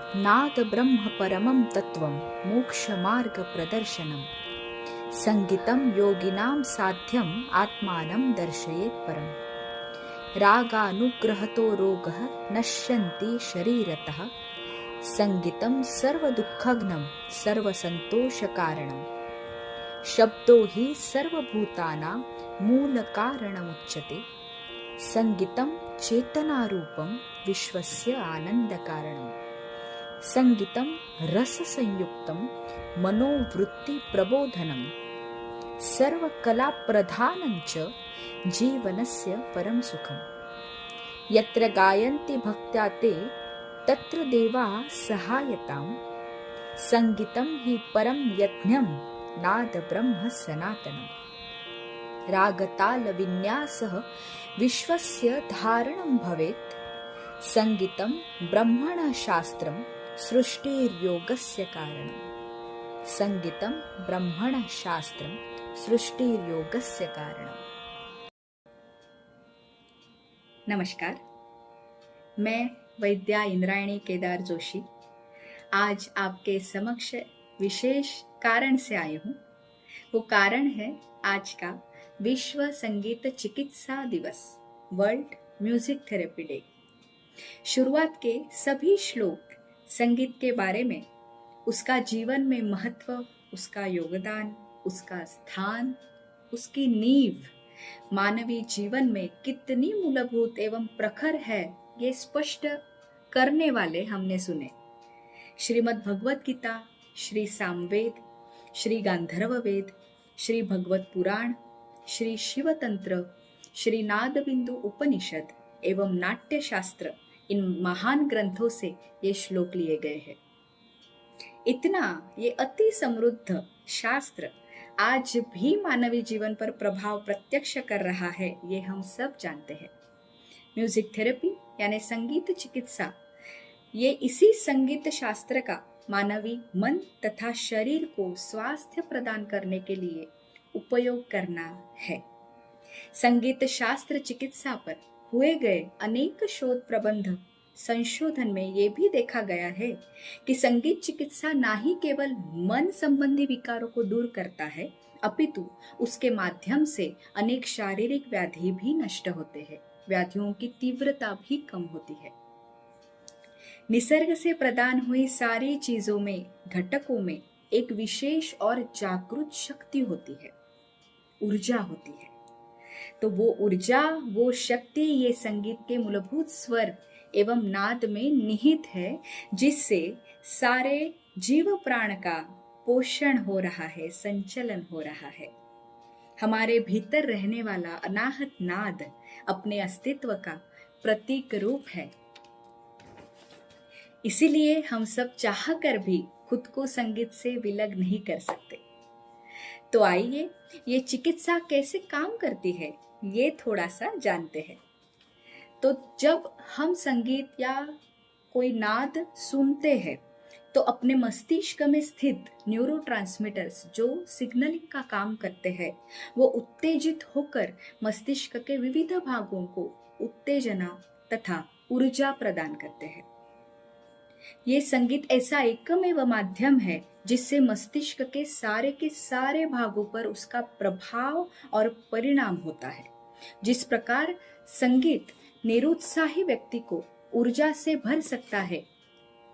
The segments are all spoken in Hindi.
नाद ब्रह्म परमं तत्त्वं मोक्षमार्ग प्रदर्शनम्। संगीतं योगिनां साध्यम् आत्मानं दर्शयेत् परम्। रागानुग्रहतो रोगः नश्यन्ति शरीरतः। संगीतं सर्वदुःखघ्नं सर्वसन्तोषकारणम्। शब्दो हि सर्वभूतानां मूलकारणमुच्यते। संगीतं चेतनारूपं विश्वस्य आनन्दकारणम्। संगीतं रससंयुक्तं मनोवृत्तिप्रबोधनं। सर्वकलाप्रधानं च जीवनस्य परं सुखम्। यत्र गायन्ति भक्त्या ते तत्र देवाः सहायताम्। संगीतं हि परं यज्ञं नाद ब्रह्म सनातनम्। रागतालविन्यासः विश्वस्य धारणं भवेत्। संगीतं ब्रह्मणः शास्त्रं सृष्टिर्योगस्य कारणम्। संगीतं ब्रह्मणः शास्त्रं सृष्टिर्योगस्य कारणम्। नमस्कार, मैं वैद्या इंद्रायणी केदार जोशी आज आपके समक्ष विशेष कारण से आई हूँ। वो कारण है आज का विश्व संगीत चिकित्सा दिवस, वर्ल्ड म्यूजिक थेरेपी डे। शुरुआत के सभी श्लोक संगीत के बारे में, उसका जीवन में महत्व, उसका योगदान, उसका स्थान, उसकी नींव मानवीय जीवन में कितनी मूलभूत एवं प्रखर है, ये स्पष्ट करने वाले हमने सुने। श्रीमद् भगवत गीता, श्री सामवेद, श्री गांधर्व वेद, श्री भगवत पुराण, श्री शिवतंत्र, श्री नादबिंदु उपनिषद एवं नाट्य शास्त्र, इन महान ग्रंथों से ये श्लोक लिए गए हैं। इतना ये अति समृद्ध शास्त्र आज भी मानवीय जीवन पर प्रभाव प्रत्यक्ष कर रहा है, ये हम सब जानते हैं। म्यूजिक थेरेपी यानी संगीत चिकित्सा, ये इसी संगीत शास्त्र का मानवी मन तथा शरीर को स्वास्थ्य प्रदान करने के लिए उपयोग करना है। संगीत शास्त्र चिकित्सा पर हुए गए अनेक शोध प्रबंध संशोधन में ये भी देखा गया है कि संगीत चिकित्सा ना ही केवल मन संबंधी विकारों को दूर करता है, अपितु उसके माध्यम से अनेक शारीरिक व्याधि भी नष्ट होते हैं, व्याधियों की तीव्रता भी कम होती है। निसर्ग से प्रदान हुई सारी चीजों में, घटकों में एक विशेष और जागृत शक्ति होती है, ऊर्जा होती है। तो वो ऊर्जा, वो शक्ति ये संगीत के मूलभूत स्वर एवं नाद में निहित है, जिससे सारे जीव प्राण का पोषण हो रहा है, संचलन हो रहा है। हमारे भीतर रहने वाला अनाहत नाद अपने अस्तित्व का प्रतीक रूप है। इसीलिए हम सब चाह कर भी खुद को संगीत से विलग नहीं कर सकते। तो आइए ये चिकित्सा कैसे काम करती है, ये थोड़ा सा जानते हैं। तो जब हम संगीत या कोई नाद सुनते हैं तो अपने मस्तिष्क में स्थित न्यूरोट्रांसमीटर्स जो सिग्नलिंग का काम करते हैं, वो उत्तेजित होकर मस्तिष्क के विविध भागों को उत्तेजना तथा ऊर्जा प्रदान करते हैं। ये संगीत ऐसा एकमेव माध्यम है जिससे मस्तिष्क के सारे भागों पर उसका प्रभाव और परिणाम होता है। जिस प्रकार संगीत निरुत्साही व्यक्ति को ऊर्जा से भर सकता है,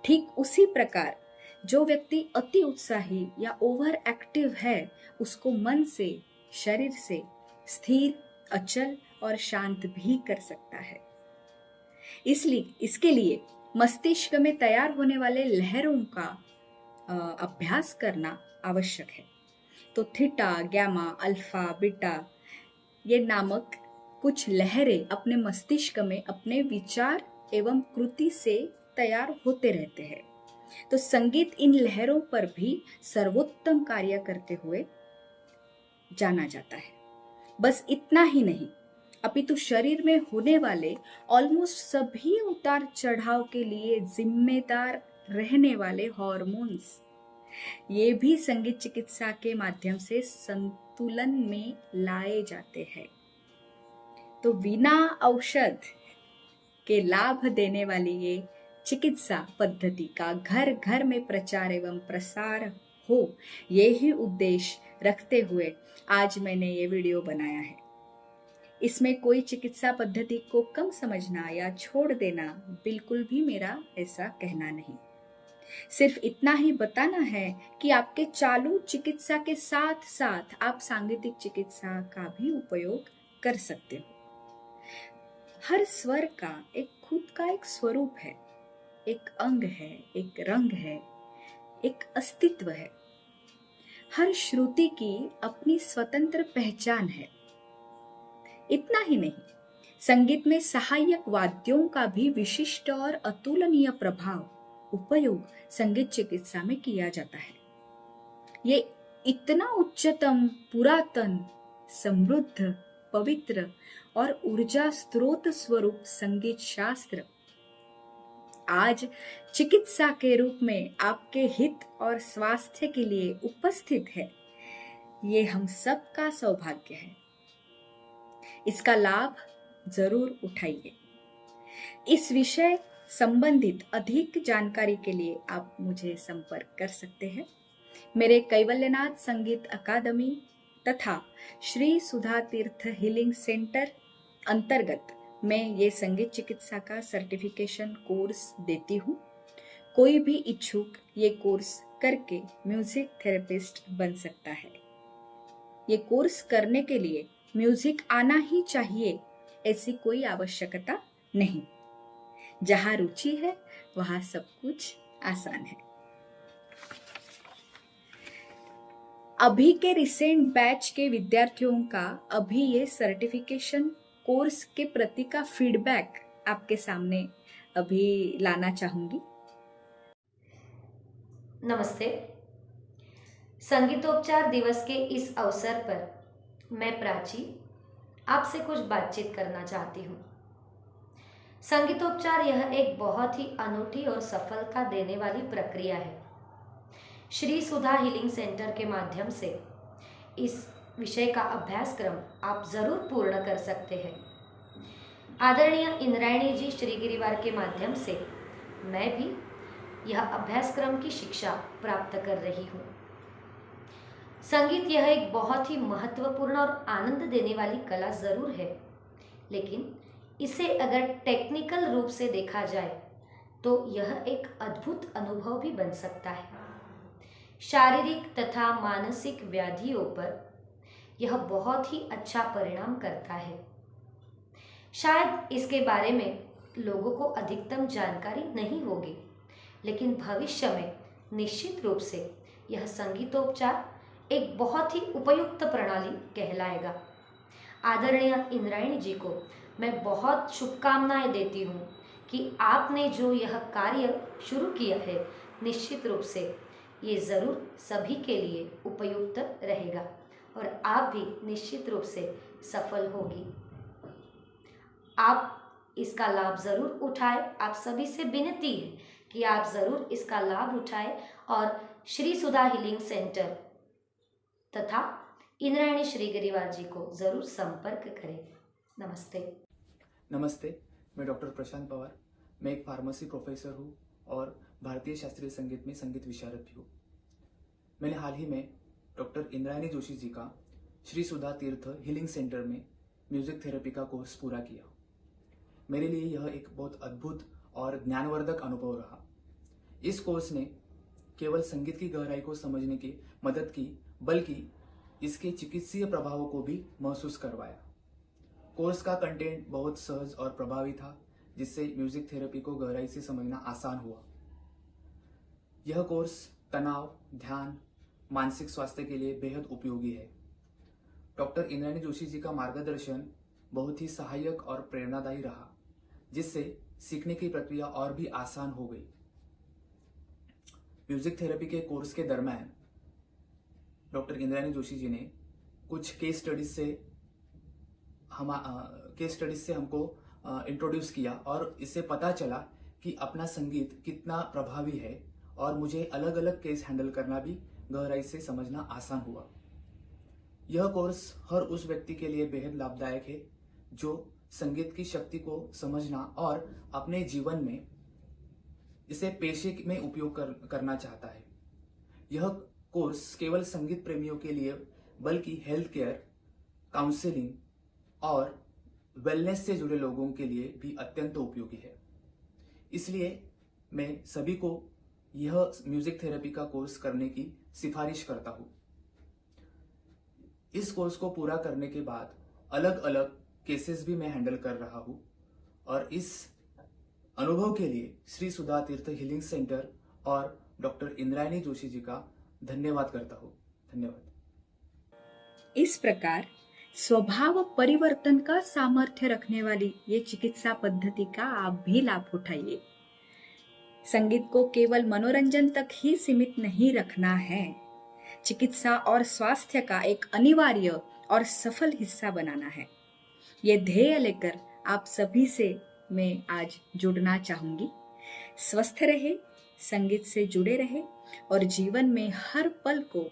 ठीक उसी प्रकार जो व्यक्ति अति उत्साही या ओवर एक्टिव है, उसको मन से, शरीर से स्थिर, अचल और शांत भी कर सकता है। इसके लिए मस्तिष्क में तैयार होने वाले लहरों का अभ्यास करना आवश्यक है। तो थीटा, गैमा, अल्फा, बीटा ये नामक कुछ लहरें अपने मस्तिष्क में अपने विचार एवं कृति से तैयार होते रहते हैं। तो संगीत इन लहरों पर भी सर्वोत्तम कार्य करते हुए जाना जाता है। बस इतना ही नहीं, अपितु शरीर में होने वाले ऑलमोस्ट सभी उतार चढ़ाव के लिए जिम्मेदार रहने वाले हार्मोन्स, ये भी संगीत चिकित्सा के माध्यम से संतुलन में लाए जाते हैं। तो बिना औषध के लाभ देने वाली ये चिकित्सा पद्धति का घर घर में प्रचार एवं प्रसार हो, ये ही उद्देश्य रखते हुए आज मैंने ये वीडियो बनाया है। इसमें कोई चिकित्सा पद्धति को कम समझना या छोड़ देना बिल्कुल भी मेरा ऐसा कहना नहीं। सिर्फ इतना ही बताना है कि आपके चालू चिकित्सा के साथ साथ आप सांगीतिक चिकित्सा का भी उपयोग कर सकते हो। हर स्वर का एक खुद का एक स्वरूप है, एक अंग है, एक रंग है, एक अस्तित्व है। हर श्रुति की अपनी स्वतंत्र पहचान है। इतना ही नहीं, संगीत में सहायक वाद्यों का भी विशिष्ट और अतुलनीय प्रभाव उपयोग संगीत चिकित्सा में किया जाता है। ये इतना उच्चतम, पुरातन, समृद्ध, पवित्र और ऊर्जा स्रोत स्वरूप संगीत शास्त्र आज चिकित्सा के रूप में आपके हित और स्वास्थ्य के लिए उपस्थित है। ये हम सबका सौभाग्य है। इसका लाभ जरूर उठाइए। इस विषय संबंधित अधिक जानकारी के लिए आप मुझे संपर्क कर सकते हैं। मेरे कैवल्यनाथ संगीत अकादमी तथा श्री सुधा तीर्थ हीलिंग सेंटर अंतर्गत मैं ये संगीत चिकित्सा का सर्टिफिकेशन कोर्स देती हूँ। कोई भी इच्छुक ये कोर्स करके म्यूजिक थेरेपिस्ट बन सकता है। ये कोर्स करने के लिए म्यूजिक आना ही चाहिए ऐसी कोई आवश्यकता नहीं। जहाँ रुचि है वहाँ सब कुछ आसान है। अभी के रिसेंट बैच के विद्यार्थियों का अभी ये सर्टिफिकेशन कोर्स के प्रति का फीडबैक आपके सामने अभी लाना चाहूंगी। नमस्ते। संगीतोपचार दिवस के इस अवसर पर मैं प्राची आपसे कुछ बातचीत करना चाहती हूँ। संगीतोपचार यह एक बहुत ही अनूठी और सफलता देने वाली प्रक्रिया है। श्री सुधा हीलिंग सेंटर के माध्यम से इस विषय का अभ्यासक्रम आप जरूर पूर्ण कर सकते हैं। आदरणीय इंद्रायणी जी श्रीगिरिवार के माध्यम से मैं भी यह अभ्यासक्रम की शिक्षा प्राप्त कर रही हूँ। संगीत यह एक बहुत ही महत्वपूर्ण और आनंद देने वाली कला जरूर है, लेकिन इसे अगर टेक्निकल रूप से देखा जाए तो यह एक अद्भुत अनुभव भी बन सकता है। शारीरिक तथा मानसिक व्याधियों पर यह बहुत ही अच्छा परिणाम करता है। शायद इसके बारे में लोगों को अधिकतम जानकारी नहीं होगी, लेकिन भविष्य में निश्चित रूप से यह संगीतोपचार एक बहुत ही उपयुक्त प्रणाली कहलाएगा। आदरणीय इंद्रायणी जी को मैं बहुत शुभकामनाएं देती हूँ कि आपने जो यह कार्य शुरू किया है, निश्चित रूप से ये ज़रूर सभी के लिए उपयुक्त रहेगा और आप भी निश्चित रूप से सफल होगी। आप इसका लाभ ज़रूर उठाएं। आप सभी से विनती है कि आप ज़रूर इसका लाभ उठाएं और श्री सुधा हीलिंग सेंटर तथा इंद्रायणी श्रीगिरिवार जी को ज़रूर संपर्क करें। नमस्ते। नमस्ते, मैं डॉक्टर प्रशांत पवार। मैं एक फार्मेसी प्रोफेसर हूँ और भारतीय शास्त्रीय संगीत में संगीत विशारद भी हूँ। मैंने हाल ही में डॉक्टर इंद्रायणी जोशी जी का श्री सुधा तीर्थ हीलिंग सेंटर में म्यूजिक थेरेपी का कोर्स पूरा किया। मेरे लिए यह एक बहुत अद्भुत और ज्ञानवर्धक अनुभव रहा। इस कोर्स ने केवल संगीत की गहराई को समझने की मदद की, बल्कि इसके चिकित्सीय प्रभावों को भी महसूस करवाया। कोर्स का कंटेंट बहुत सहज और प्रभावी था, जिससे म्यूजिक थेरेपी को गहराई से समझना आसान हुआ। यह कोर्स तनाव, ध्यान, मानसिक स्वास्थ्य के लिए बेहद उपयोगी है। डॉक्टर इंद्रायणी जोशी जी का मार्गदर्शन बहुत ही सहायक और प्रेरणादायी रहा, जिससे सीखने की प्रक्रिया और भी आसान हो गई। म्यूजिक थेरेपी के कोर्स के दरम्यान डॉक्टर इंद्रायणी जोशी जी ने कुछ केस स्टडीज से हमको इंट्रोड्यूस किया और इससे पता चला कि अपना संगीत कितना प्रभावी है और मुझे अलग अलग केस हैंडल करना भी गहराई से समझना आसान हुआ। यह कोर्स हर उस व्यक्ति के लिए बेहद लाभदायक है जो संगीत की शक्ति को समझना और अपने जीवन में इसे पेशे में उपयोग करना चाहता है। यह कोर्स केवल संगीत प्रेमियों के लिए बल्कि हेल्थ केयर, काउंसलिंग और वेलनेस से जुड़े लोगों के लिए भी अत्यंत उपयोगी है। इसलिए मैं सभी को यह म्यूजिक थेरेपी का कोर्स करने की सिफारिश करता हूँ। इस कोर्स को पूरा करने के बाद अलग अलग केसेस भी मैं हैंडल कर रहा हूँ और इस अनुभव के लिए श्री सुधा तीर्थ हीलिंग सेंटर और डॉक्टर इंद्रायणी जोशी जी का धन्यवाद करता हूँ। धन्यवाद। इस प्रकार स्वभाव परिवर्तन का सामर्थ्य रखने वाली ये चिकित्सा पद्धति का आप भी लाभ उठाइए। संगीत को केवल मनोरंजन तक ही सीमित नहीं रखना है, चिकित्सा और स्वास्थ्य का एक अनिवार्य और सफल हिस्सा बनाना है। ये ध्येय लेकर आप सभी से मैं आज जुड़ना चाहूंगी। स्वस्थ रहे, संगीत से जुड़े रहे और जीवन में हर पल को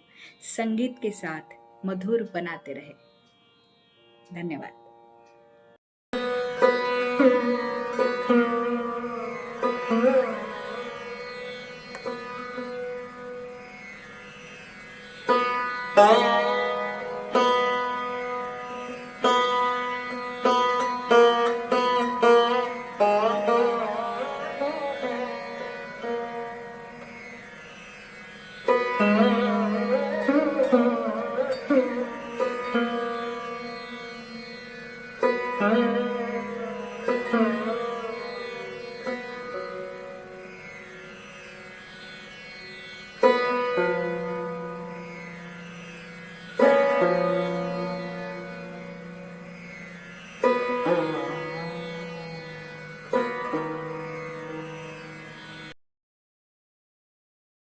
संगीत के साथ मधुर बनाते रहे। धन्यवाद।